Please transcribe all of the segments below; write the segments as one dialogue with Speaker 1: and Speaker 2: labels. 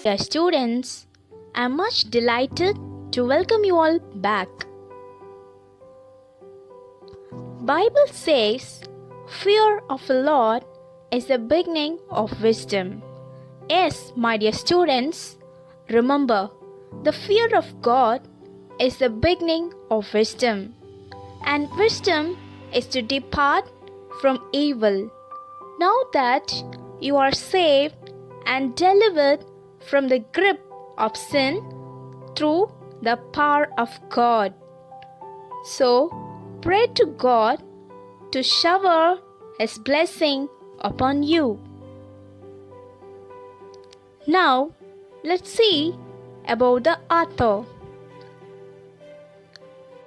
Speaker 1: Dear students, I am much delighted to welcome you all back. Bible says, fear of the Lord is the beginning of wisdom. Yes, my dear students, remember, the fear of God is the beginning of wisdom. And wisdom is to depart from evil. Now that you are saved and delivered from the grip of sin through the power of God. So, pray to God to shower His blessing upon you. Now, let's see about the author.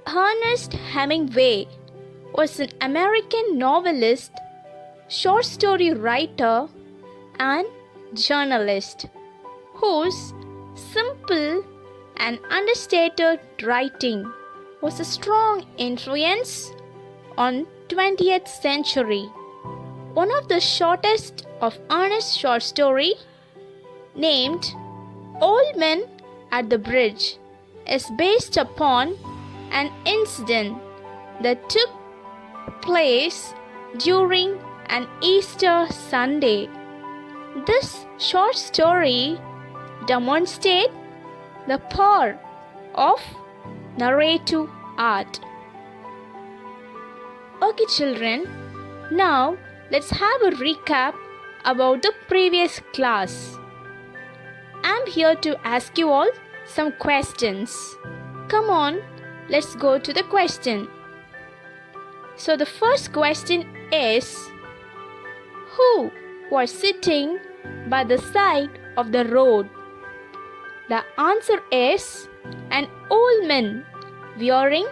Speaker 1: Ernest Hemingway was an American novelist, short story writer, and journalist whose simple and understated writing was a strong influence on 20th century. One of the shortest of Ernest's short story, named Old Men at the Bridge, is based upon an incident that took place during an Easter Sunday. This short story demonstrates the power of narrative art. Okay, children, now let's have a recap about the previous class. I'm here to ask you all some questions. Come on, let's go to the question. So the first question is, who was sitting by the side of the road? The answer is an old man wearing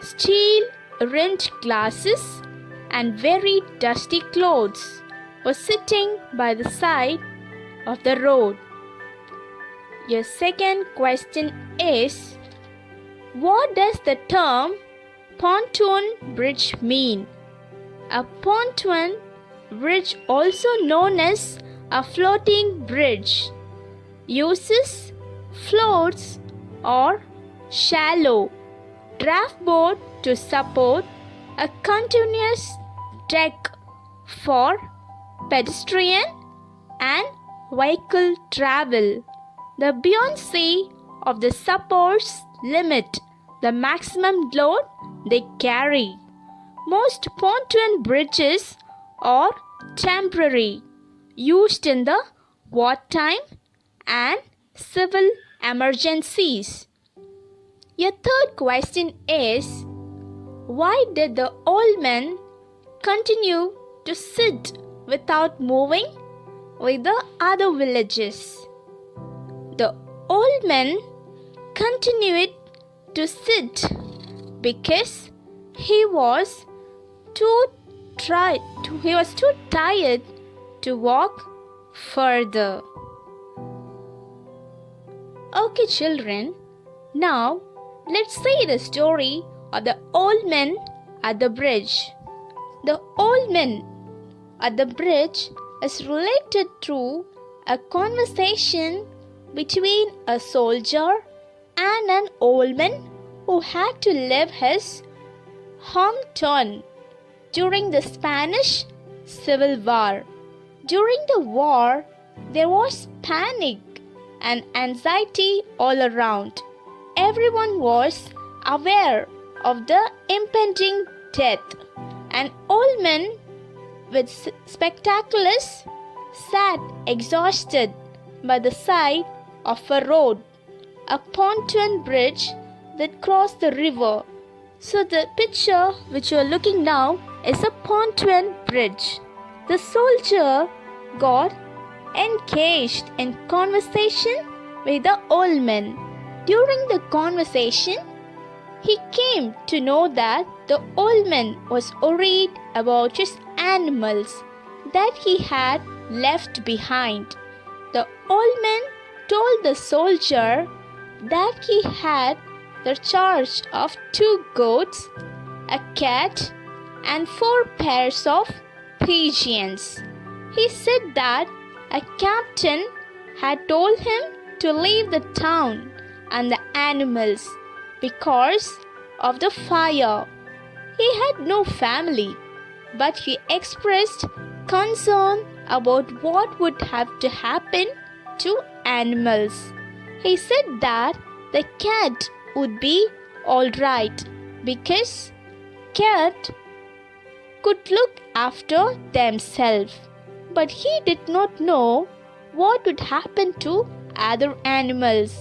Speaker 1: steel-rimmed glasses and very dusty clothes was sitting by the side of the road. Your second question is, what does the term pontoon bridge mean? A pontoon bridge, also known as a floating bridge, uses floats or shallow draft board to support a continuous deck for pedestrian and vehicle travel. The buoyancy of the supports limit the maximum load they carry. Most pontoon bridges are temporary, used in the wartime and civil emergencies. Your third question is, why did the old man continue to sit without moving with the other villagers? The old man continued to sit because he was too tired to walk further. Okay, children, now let's see the story of the old man at the bridge. The old man at the bridge is related through a conversation between a soldier and an old man who had to leave his hometown during the Spanish Civil War. During the war, there was panic and anxiety all around. Everyone was aware of the impending death. An old man with spectacles sat exhausted by the side of a road, a pontoon bridge that crossed the river. So the picture which you are looking now is a pontoon bridge. The soldier got engaged in conversation with the old man. During the conversation, he came to know that the old man was worried about his animals that he had left behind. The old man told the soldier that he had the charge of 2 goats, a cat, and 4 pairs of pigeons. He said that a captain had told him to leave the town and the animals because of the fire. He had no family, but he expressed concern about what would have to happen to animals. He said that the cat would be all right because cat could look after themselves. But he did not know what would happen to other animals.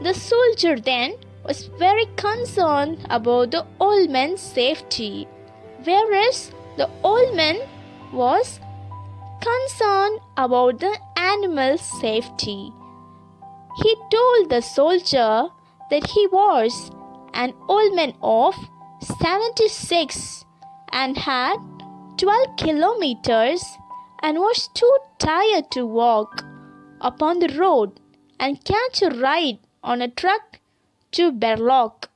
Speaker 1: The soldier then was very concerned about the old man's safety, whereas the old man was concerned about the animal's safety. He told the soldier that he was an old man of 76 and had 12 kilometers and was too tired to walk upon the road and catch a ride on a truck to Berlock.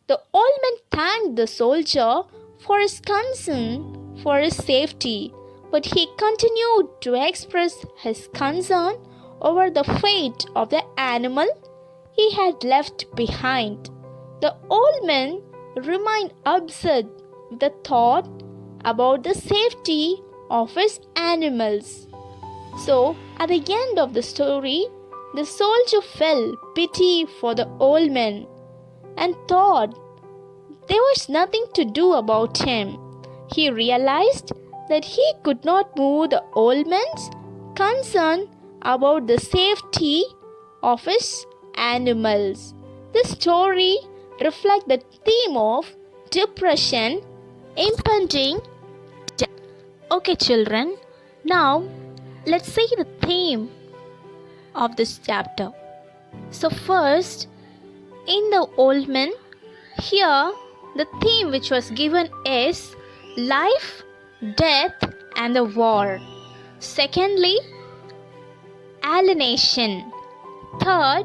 Speaker 1: The old man thanked the soldier for his concern for his safety, but he continued to express his concern over the fate of the animal he had left behind. The old man remained upset with the thought about the safety of his animals. So, at the end of the story, the soldier felt pity for the old man and thought there was nothing to do about him. He realized that he could not move the old man's concern about the safety of his animals. This story reflects the theme of depression, impending death. Okay, children, now let's see the theme of this chapter. So, first, in the Old Man, here the theme which was given is life, death, and the war. Secondly, alienation. Third,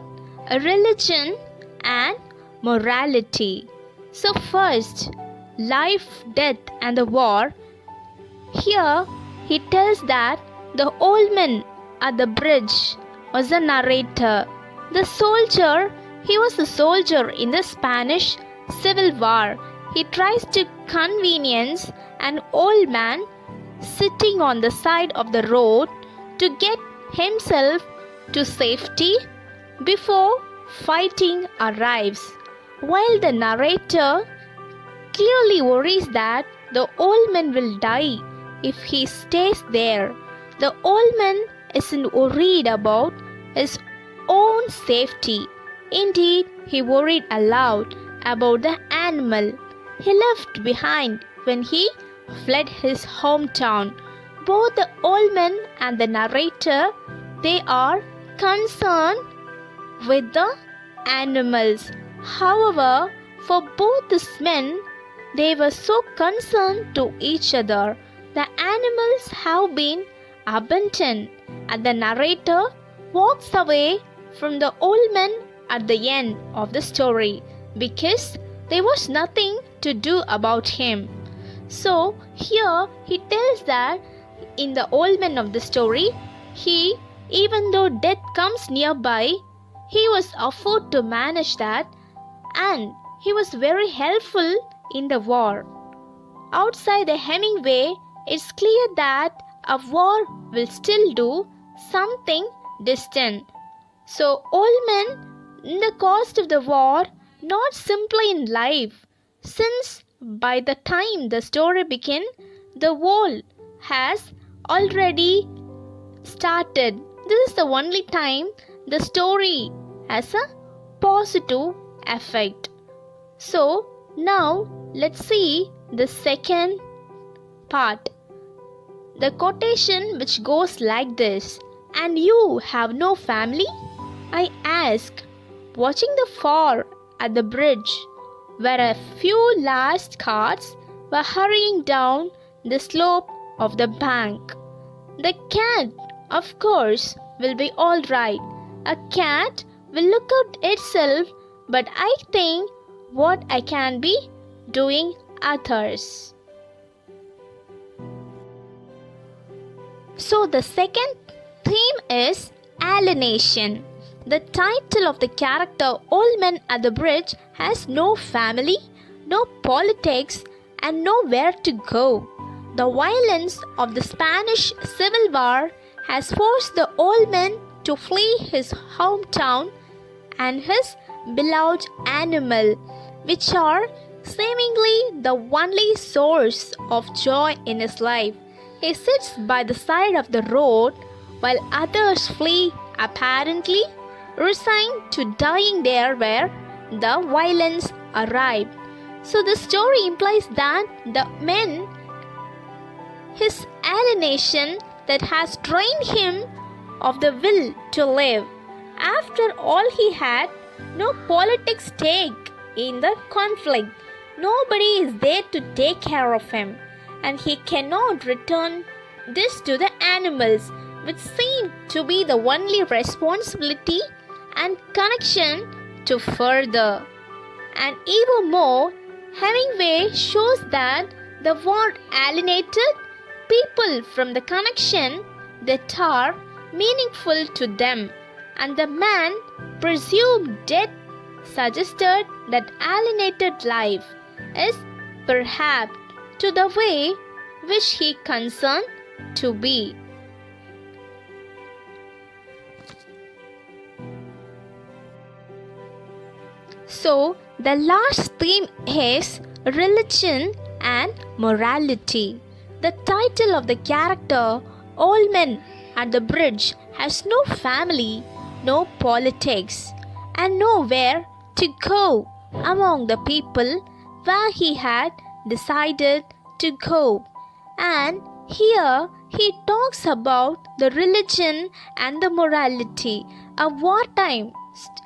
Speaker 1: religion and morality. So, first, life, death, and the war. Here he tells that the old man at the bridge was the narrator. The soldier, he was a soldier in the Spanish Civil War. He tries to convenience an old man sitting on the side of the road to get himself to safety before fighting arrives, while the narrator clearly worries that the old man will die if he stays there. The old man isn't worried about his own safety. Indeed, he worried aloud about the animal he left behind when he fled his hometown. Both the old man and the narrator, they are concerned with the animals. However, for both these men, they were so concerned to each other. The animals have been abandoned, and the narrator walks away from the old man at the end of the story because there was nothing to do about him. So here he tells that in the old man of the story, he, even though death comes nearby, he was afford to manage that, and he was very helpful in the war. Outside the Hemingway, it's clear that a war will still do something distant. So old men in the cost of the war, not simply in life, since by the time the story begins, the war has already started. This is the only time the story has a positive effect. So now let's see the second part. The quotation which goes like this: "And you have no family?" I asked, watching the far at the bridge, where a few last carts were hurrying down the slope of the bank. The cat, of course, will be all right. A cat will look out itself, but I think what I can be doing others. So the second theme is alienation. The title of the character Old Men at the Bridge has no family, no politics, and nowhere to go. The violence of the Spanish Civil War has forced the old man to flee his hometown and his beloved animal, which are seemingly the only source of joy in his life. He sits by the side of the road while others flee, apparently resigned to dying there where the violence arrived. So the story implies that the man, his alienation that has drained him of the will to live. After all, he had no politics stake in the conflict. Nobody is there to take care of him, and he cannot return this to the animals, which seem to be the only responsibility and connection to further. And even more, Hemingway shows that the word alienated people from the connection that are meaningful to them, and the man presumed death suggested that alienated life is perhaps to the way which he concerned to be. So, the last theme is religion and morality. The title of the character, Old Men at the Bridge, has no family, no politics, and nowhere to go among the people where he had decided to go. And here he talks about the religion and the morality. A wartime.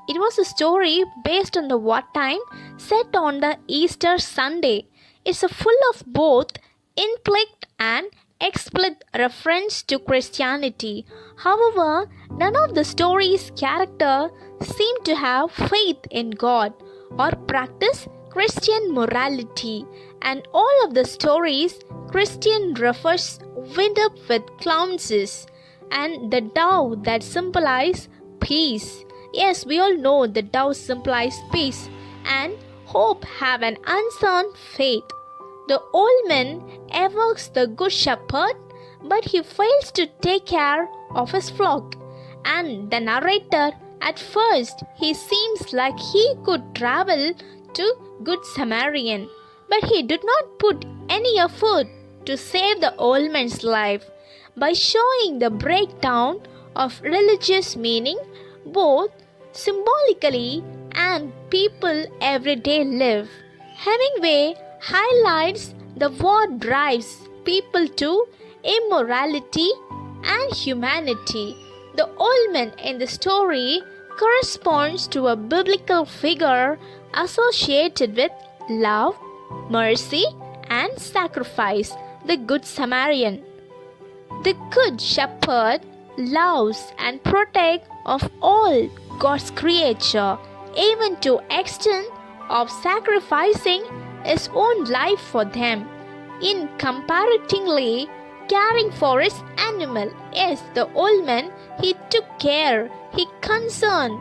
Speaker 1: It was a story based on the wartime set on the Easter Sunday. It's full of both implicit and explicit reference to Christianity. However, none of the story's characters seem to have faith in God or practice Christian morality, and all of the stories Christian refers wind up with clownses and the dove that symbolize peace. Yes, we all know the dove symbolize peace, and hope have an unsound faith. The old man evokes the good shepherd, but he fails to take care of his flock. And the narrator, at first, he seems like he could travel to Good Samaritan, but he did not put any effort to save the old man's life by showing the breakdown of religious meaning both symbolically and people everyday live. Hemingway highlights the what drives people to immorality and humanity. The old man in the story corresponds to a biblical figure associated with love, mercy, and sacrifice, the Good Samaritan. The Good Shepherd loves and protects of all God's creature, even to extent of sacrificing his own life for them, in comparatively caring for his animal. Yes, the old man, he took care, he concerned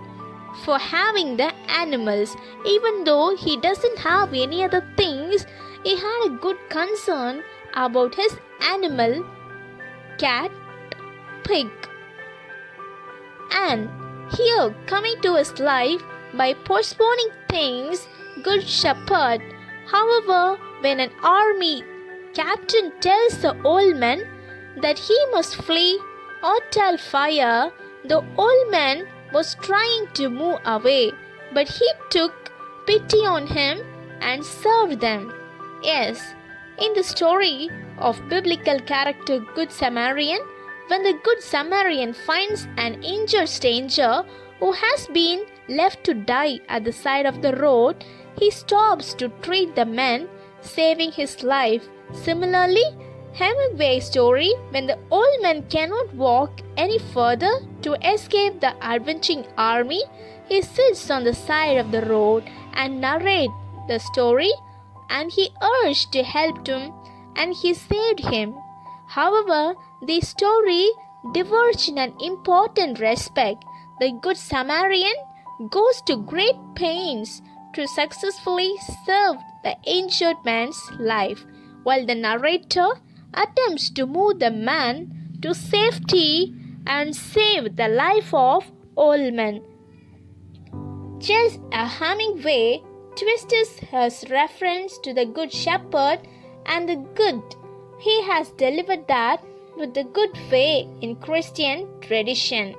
Speaker 1: for having the animals. Even though he doesn't have any other things, he had a good concern about his animal, cat, pig. And here, coming to his life by postponing things, Good Shepherd. However, when an army captain tells the old man that he must flee or tell fire, the old man was trying to move away, but he took pity on him and served them. Yes, in the story of biblical character Good Samaritan, when the Good Samaritan finds an injured stranger who has been left to die at the side of the road, he stops to treat the man, saving his life. Similarly, Hemingway's story, when the old man cannot walk any further to escape the advancing army, he sits on the side of the road and narrates the story, and he urged to help him, and he saved him. However, the story diverged in an important respect. the Good Samaritan goes to great pains to successfully save the injured man's life, while the narrator attempts to move the man to safety and save the life of old man. Just a Hemingway twists his reference to the Good Shepherd and the good. He has delivered that with the good way in Christian tradition.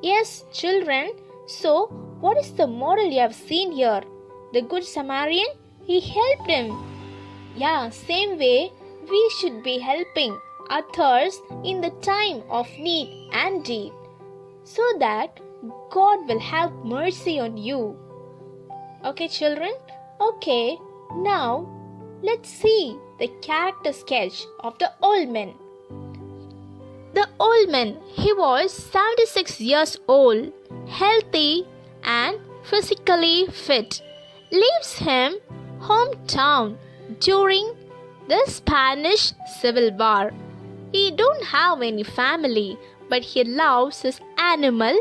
Speaker 1: Yes, children, so what is the model you have seen here? The Good Samaritan, he helped him. Yeah, same way we should be helping others in the time of need and deed, so that God will have mercy on you. Okay, children? Okay, now let's see the character sketch of the old man. The old man, he was 76 years old, healthy and physically fit. Leaves him hometown during the Spanish Civil War. He don't have any family, but he loves his animal,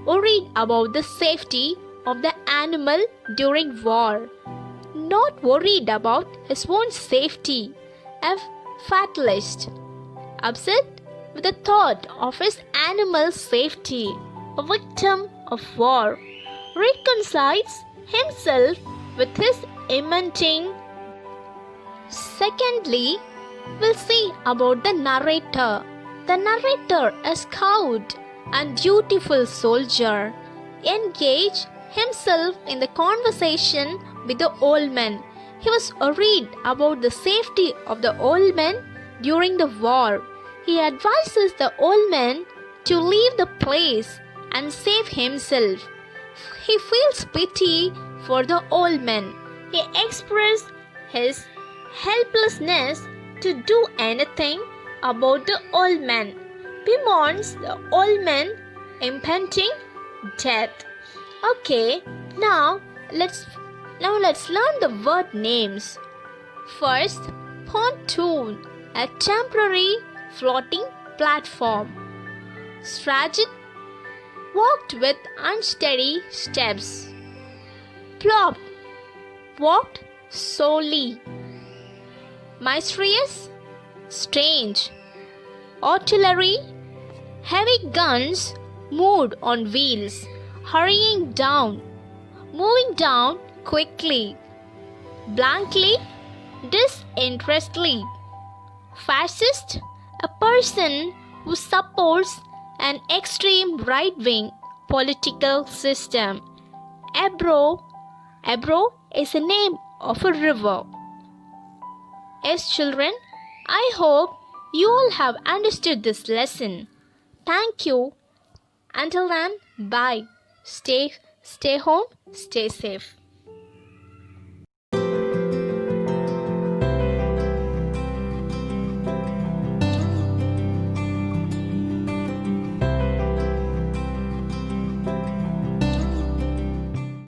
Speaker 1: worried about the safety of the animal during war. Not worried about his own safety, a fatalist. Upset with the thought of his animal's safety, a victim of war, reconciles himself with his impending. Secondly, we'll see about the narrator. The narrator, a scout and dutiful soldier, engaged himself in the conversation with the old man. He was worried about the safety of the old man during the war. He advises the old man to leave the place and save himself. He feels pity for the old man. He expresses his helplessness to do anything about the old man, bemoans the old man impending death. Okay, now let's learn the word names. First, pontoon, a temporary floating platform. Strategic, walked with unsteady steps. Plop, walked slowly. Mysterious, strange. Artillery, heavy guns moved on wheels, hurrying down, moving down quickly. Blankly, disinterestedly. Fascist, a person who supports an extreme right-wing political system. Ebro is the name of a river. Yes, children, I hope you all have understood this lesson. Thank you. Until then, bye. Stay home, stay safe.